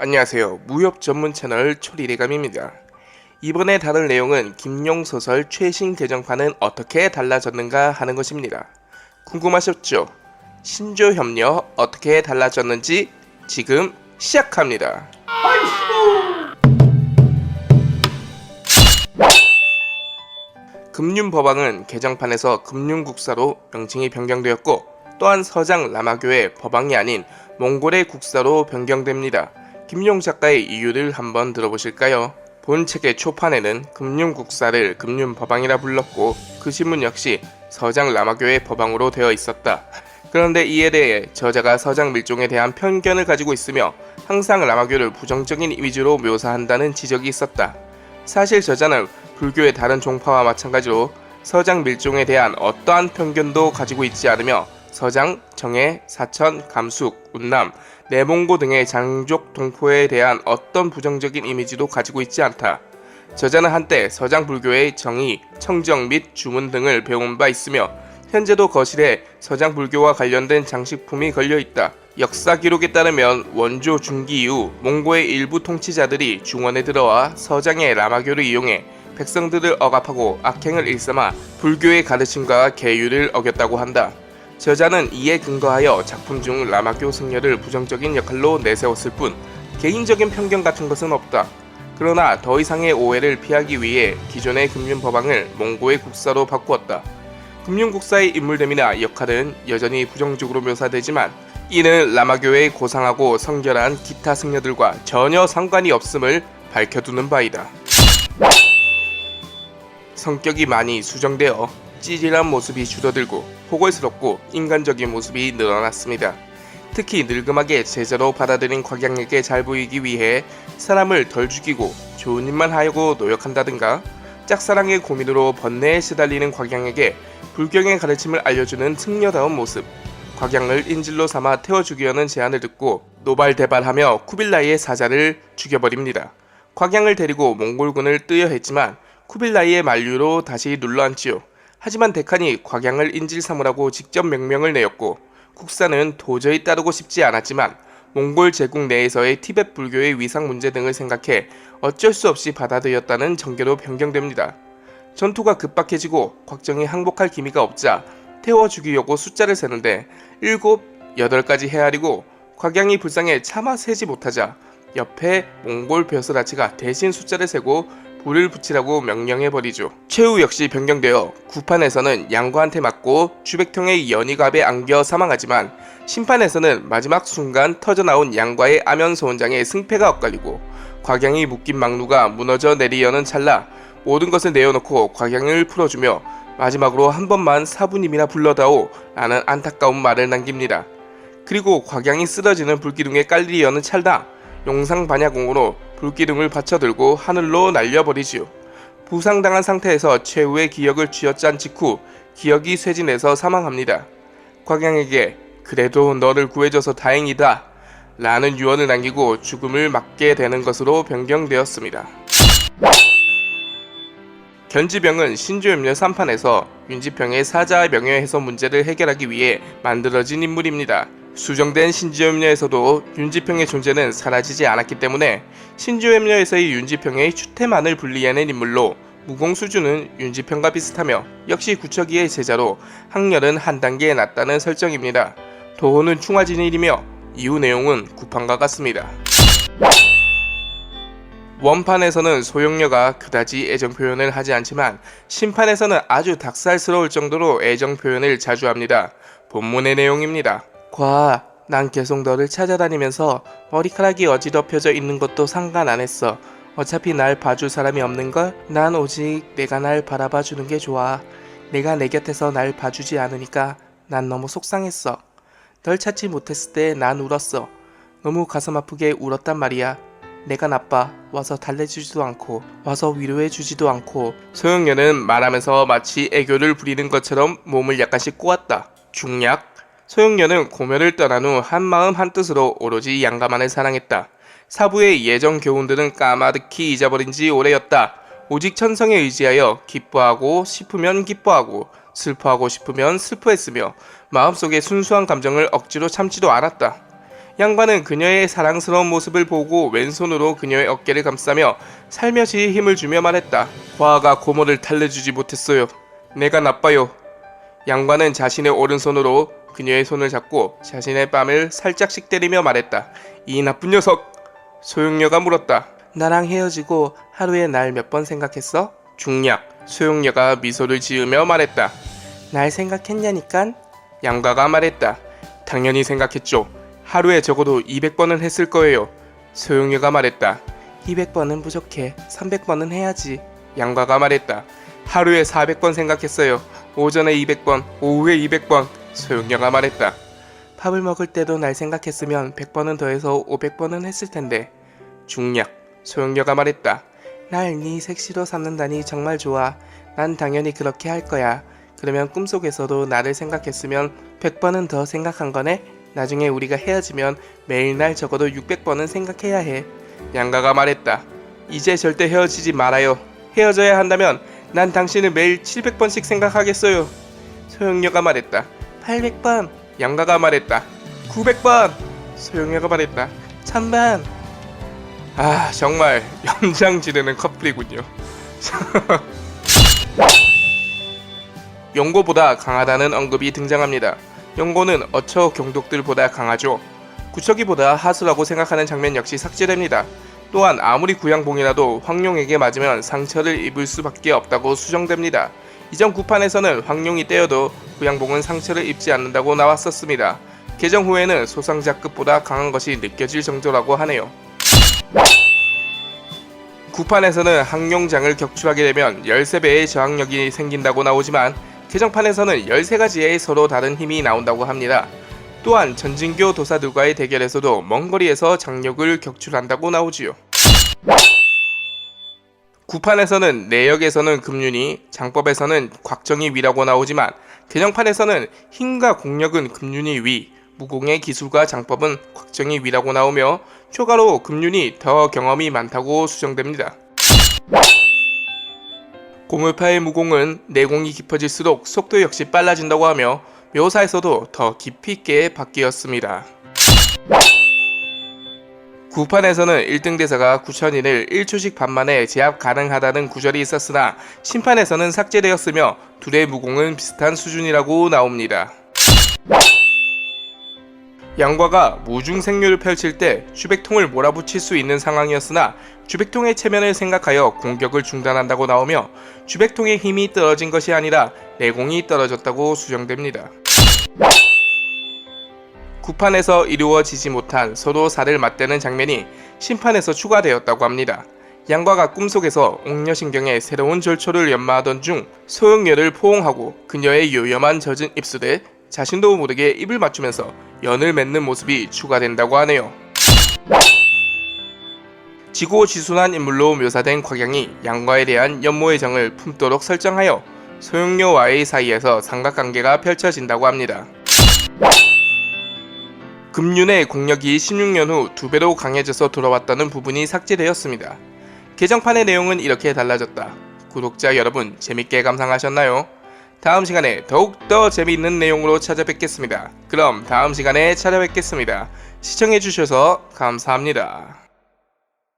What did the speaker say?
안녕하세요. 무협 전문 채널 초리대감입니다. 이번에 다룰 내용은 김용 소설 최신 개정판은 어떻게 달라졌는가 하는 것입니다. 궁금하셨죠? 신조협력 어떻게 달라졌는지 지금 시작합니다. 금륜법왕은 개정판에서 금륜국사로 명칭이 변경되었고, 또한 서장 라마교의 법왕이 아닌 몽골의 국사로 변경됩니다. 김용 작가의 이유를 한번 들어보실까요? 본 책의 초판에는 금륜국사를 금륜법왕이라 불렀고, 그 신문 역시 서장 라마교의 법왕으로 되어 있었다. 그런데 이에 대해 저자가 서장 밀종에 대한 편견을 가지고 있으며 항상 라마교를 부정적인 이미지로 묘사한다는 지적이 있었다. 사실 저자는 불교의 다른 종파와 마찬가지로 서장 밀종에 대한 어떠한 편견도 가지고 있지 않으며 서장, 정해, 사천, 감숙, 운남, 내몽고 등의 장족 동포에 대한 어떤 부정적인 이미지도 가지고 있지 않다. 저자는 한때 서장 불교의 정의, 청정 및 주문 등을 배운 바 있으며 현재도 거실에 서장 불교와 관련된 장식품이 걸려있다. 역사 기록에 따르면 원조 중기 이후 몽고의 일부 통치자들이 중원에 들어와 서장의 라마교를 이용해 백성들을 억압하고 악행을 일삼아 불교의 가르침과 계율을 어겼다고 한다. 저자는 이에 근거하여 작품 중 라마교 승려를 부정적인 역할로 내세웠을 뿐 개인적인 편견 같은 것은 없다. 그러나 더 이상의 오해를 피하기 위해 기존의 금륜법왕을 몽고의 국사로 바꾸었다. 금륜국사의 인물됨이나 역할은 여전히 부정적으로 묘사되지만 이는 라마교의 고상하고 성결한 기타 승려들과 전혀 상관이 없음을 밝혀두는 바이다. 성격이 많이 수정되어 찌질한 모습이 줄어들고 포골스럽고 인간적인 모습이 늘어났습니다. 특히 늙음하게 제자로 받아들인 곽양에게 잘 보이기 위해 사람을 덜 죽이고 좋은 일만 하려고 노력한다든가, 짝사랑의 고민으로 번뇌에 시달리는 곽양에게 불경의 가르침을 알려주는 승려다운 모습, 곽양을 인질로 삼아 태워 죽이려는 제안을 듣고 노발대발하며 쿠빌라이의 사자를 죽여버립니다. 곽양을 데리고 몽골군을 뜨여했지만 쿠빌라이의 만류로 다시 눌러앉지요. 하지만 대칸이 곽양을 인질 삼으라고 직접 명령을 내렸고, 국사는 도저히 따르고 싶지 않았지만 몽골 제국 내에서의 티베트 불교의 위상 문제 등을 생각해 어쩔 수 없이 받아들였다는 전개로 변경됩니다. 전투가 급박해지고 곽정이 항복할 기미가 없자 태워 죽이려고 숫자를 세는데 7, 8까지 헤아리고 곽양이 불쌍해 차마 세지 못하자 옆에 몽골 벼슬아치가 대신 숫자를 세고 불을 붙이라고 명령해버리죠. 최후 역시 변경되어 구판에서는 양과한테 맞고 주백통의 연희갑에 안겨 사망하지만 심판에서는 마지막 순간 터져나온 양과의 아면소원장에 승패가 엇갈리고 곽양이 묶인 망루가 무너져 내리려는 찰나 모든 것을 내어놓고 곽양을 풀어주며 마지막으로 한 번만 사부님이나 불러다오 라는 안타까운 말을 남깁니다. 그리고 곽양이 쓰러지는 불기둥에 깔리려는 찰나 용상반야공으로 불기둥을 받쳐들고 하늘로 날려버리지요. 부상당한 상태에서 최후의 기억을 쥐어짠 직후 기억이 쇠진해서 사망합니다. 곽양에게 그래도 너를 구해줘서 다행이다 라는 유언을 남기고 죽음을 맞게 되는 것으로 변경되었습니다. 견지병은 신조협력 3판에서 윤지평의 사자 명예 훼손 문제를 해결하기 위해 만들어진 인물입니다. 수정된 신조협력에서도 윤지평의 존재는 사라지지 않았기 때문에 신조협력에서의 윤지평의 추태만을 분리해낸 인물로 무공수주는 윤지평과 비슷하며 역시 구척이의 제자로 학렬은 한 단계 낮다는 설정입니다. 도호는 충화진일이며 이후 내용은 구판과 같습니다. 원판에서는 소용녀가 그다지 애정 표현을 하지 않지만 신판에서는 아주 닭살스러울 정도로 애정 표현을 자주 합니다. 본문의 내용입니다. 과, 난 계속 너를 찾아다니면서 머리카락이 어지럽혀져 있는 것도 상관 안 했어. 어차피 날 봐줄 사람이 없는걸? 난 오직 내가 날 바라봐주는 게 좋아. 내가 내 곁에서 날 봐주지 않으니까 난 너무 속상했어. 널 찾지 못했을 때 난 울었어. 너무 가슴 아프게 울었단 말이야. 내가 나빠. 와서 달래주지도 않고 와서 위로해주지도 않고. 소용녀는 말하면서 마치 애교를 부리는 것처럼 몸을 약간씩 꼬았다. 중략. 소용녀는 고면을 떠난 후 한마음 한뜻으로 오로지 양가만을 사랑했다. 사부의 예정 교훈들은 까마득히 잊어버린 지 오래였다. 오직 천성에 의지하여 기뻐하고 싶으면 기뻐하고 슬퍼하고 싶으면 슬퍼했으며 마음속의 순수한 감정을 억지로 참지도 않았다. 양반은 그녀의 사랑스러운 모습을 보고 왼손으로 그녀의 어깨를 감싸며 살며시 힘을 주며 말했다. 과아가 고모를 달래주지 못했어요. 내가 나빠요. 양반은 자신의 오른손으로 그녀의 손을 잡고 자신의 뺨을 살짝씩 때리며 말했다. 이 나쁜 녀석! 소용녀가 물었다. 나랑 헤어지고 하루에 날 몇 번 생각했어? 중략. 소용녀가 미소를 지으며 말했다. 날 생각했냐니깐? 양가가 말했다. 당연히 생각했죠. 하루에 적어도 200번은 했을 거예요. 소용녀가 말했다. 200번은 부족해. 300번은 해야지. 양가가 말했다. 하루에 400번 생각했어요. 오전에 200번, 오후에 200번. 소용녀가 말했다. 밥을 먹을 때도 날 생각했으면 100번은 더해서 500번은 했을 텐데. 중략. 소용녀가 말했다. 날 네 섹시로 삼는다니 정말 좋아. 난 당연히 그렇게 할 거야. 그러면 꿈속에서도 나를 생각했으면 100번은 더 생각한 거네? 나중에 우리가 헤어지면 매일 날 적어도 600번은 생각해야 해. 양가가 말했다. 이제 절대 헤어지지 말아요. 헤어져야 한다면 난 당신을 매일 700번씩 생각하겠어요. 소용녀가 말했다. 800번. 양가가 말했다. 900번. 소용녀가 말했다. 1000번. 아, 정말 염장 지르는 커플이군요. 용고보다 강하다는 언급이 등장합니다. 용고는 어처 경독들보다 강하죠. 구척이보다 하수라고 생각하는 장면 역시 삭제됩니다. 또한 아무리 구양봉이라도 황룡에게 맞으면 상처를 입을 수밖에 없다고 수정됩니다. 이전 구판에서는 황룡이 때려도 구양봉은 상처를 입지 않는다고 나왔었습니다. 개정 후에는 소상자급보다 강한 것이 느껴질 정도라고 하네요. 구판에서는 항룡장을 격출하게 되면 13배의 저항력이 생긴다고 나오지만 개정판에서는 13가지의 서로 다른 힘이 나온다고 합니다. 또한 전진교 도사들과의 대결에서도 먼 거리에서 장력을 격출한다고 나오지요. 구판에서는 내역에서는 금륜이, 장법에서는 곽정이 위라고 나오지만 개정판에서는 힘과 공력은 금륜이 위, 무공의 기술과 장법은 곽정이 위라고 나오며 추가로 금륜이 더 경험이 많다고 수정됩니다. 고물파의 무공은 내공이 깊어질수록 속도 역시 빨라진다고 하며 묘사에서도 더 깊이 있게 바뀌었습니다. 구판에서는 1등 대사가 9천인을 1초씩 반만에 제압 가능하다는 구절이 있었으나 심판에서는 삭제되었으며 둘의 무공은 비슷한 수준이라고 나옵니다. 양과가 무중생류를 펼칠 때 주백통을 몰아붙일 수 있는 상황이었으나 주백통의 체면을 생각하여 공격을 중단한다고 나오며 주백통의 힘이 떨어진 것이 아니라 내공이 떨어졌다고 수정됩니다. 구판에서 이루어지지 못한 서로 살을 맞대는 장면이 심판에서 추가되었다고 합니다. 양과가 꿈속에서 옥녀신경에 새로운 절초를 연마하던 중 소용녀를 포옹하고 그녀의 요염한 젖은 입술에 자신도 모르게 입을 맞추면서 연을 맺는 모습이 추가된다고 하네요. 지고지순한 인물로 묘사된 곽양이 양과에 대한 연모의 정을 품도록 설정하여 소용녀와의 사이에서 삼각관계가 펼쳐진다고 합니다. 금륜의 공력이 16년 후 2배로 강해져서 돌아왔다는 부분이 삭제되었습니다. 개정판의 내용은 이렇게 달라졌다. 구독자 여러분 재밌게 감상하셨나요? 다음 시간에 더욱더 재미있는 내용으로 찾아뵙겠습니다. 그럼 다음 시간에 찾아뵙겠습니다. 시청해주셔서 감사합니다.